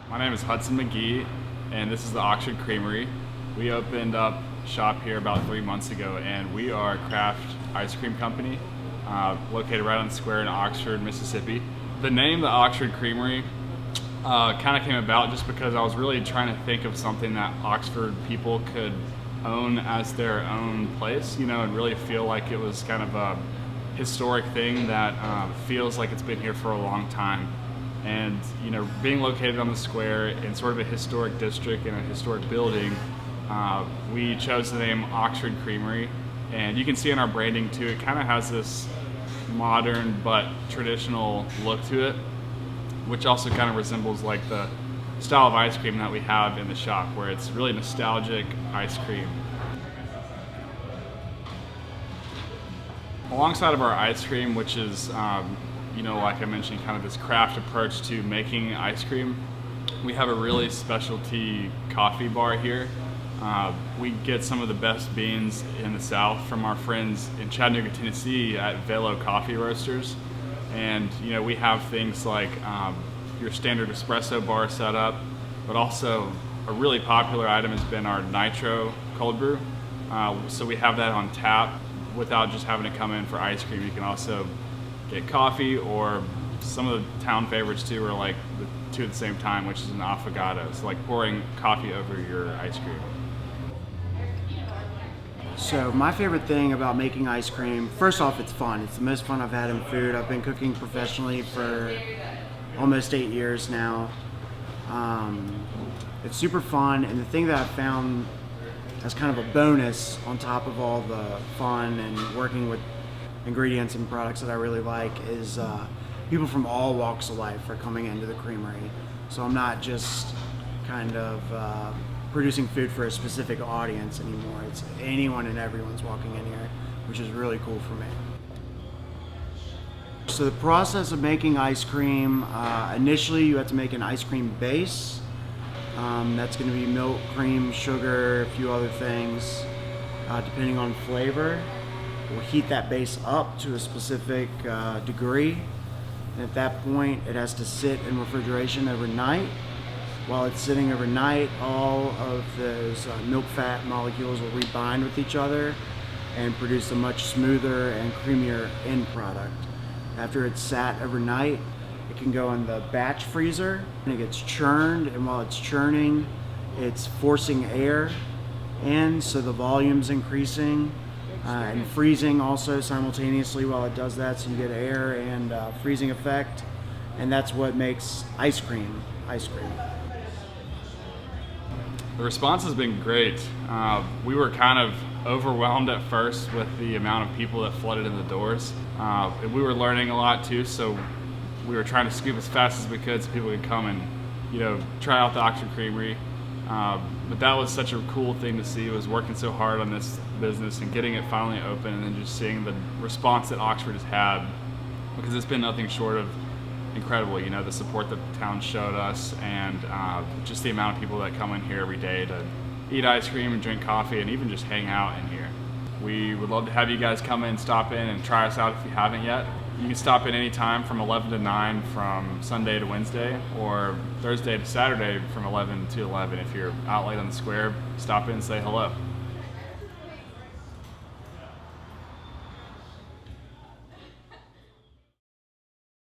My name is Hudson McGee, and this is the Oxford Creamery. We opened up shop here about 3 months ago, and we are a craft ice cream company located right on the square in Oxford, Mississippi. The name, the Oxford Creamery, kind of came about just because I was really trying to think of something that Oxford people could own as their own place, and really feel like it was kind of a historic thing that feels like it's been here for a long time. And being located on the square in sort of a historic district in a historic building, we chose the name Oxford Creamery. And you can see in our branding too, it kind of has this modern but traditional look to it, which also kind of resembles like the style of ice cream that we have in the shop, where it's really nostalgic ice cream. Alongside of our ice cream, which is like I mentioned, kind of this craft approach to making ice cream, we have a really specialty coffee bar here. We get some of the best beans in the South from our friends in Chattanooga, Tennessee at Velo Coffee Roasters. And we have things like your standard espresso bar setup, but also a really popular item has been our nitro cold brew. So we have that on tap without just having to come in for ice cream. You can also get coffee, or some of the town favorites too are like the two at the same time, which is an affogato. So like pouring coffee over your ice cream. So my favorite thing about making ice cream, first off, it's fun. It's the most fun I've had in food. I've been cooking professionally for almost 8 years now. It's super fun, and the thing that I found as kind of a bonus on top of all the fun and working with ingredients and products that I really like is people from all walks of life are coming into the creamery. So I'm not just kind of producing food for a specific audience anymore. It's anyone and everyone's walking in here, which is really cool for me. So the process of making ice cream, initially you have to make an ice cream base. That's going to be milk, cream, sugar, a few other things, depending on flavor. We'll heat that base up to a specific degree, and at that point it has to sit in refrigeration overnight. While it's sitting overnight, all of those milk fat molecules will rebind with each other and produce a much smoother and creamier end product. After it's sat overnight, it can go in the batch freezer, and it gets churned, and while it's churning, it's forcing air in, so the volume's increasing. And freezing also simultaneously while it does that, so you get air and freezing effect, and that's what makes ice cream ice cream. The response has been great. We were kind of overwhelmed at first with the amount of people that flooded in the doors. And we were learning a lot too, so we were trying to scoop as fast as we could so people could come and try out the Oxford Creamery. But that was such a cool thing to see, was working so hard on this business and getting it finally open, and then just seeing the response that Oxford has had, because it's been nothing short of incredible, the support that the town showed us, and just the amount of people that come in here every day to eat ice cream and drink coffee and even just hang out in here. We would love to have you guys come in, stop in, and try us out if you haven't yet. You can stop in anytime from 11 to 9 from Sunday to Wednesday, or Thursday to Saturday from 11 to 11. If you're out late on the square, stop in and say hello.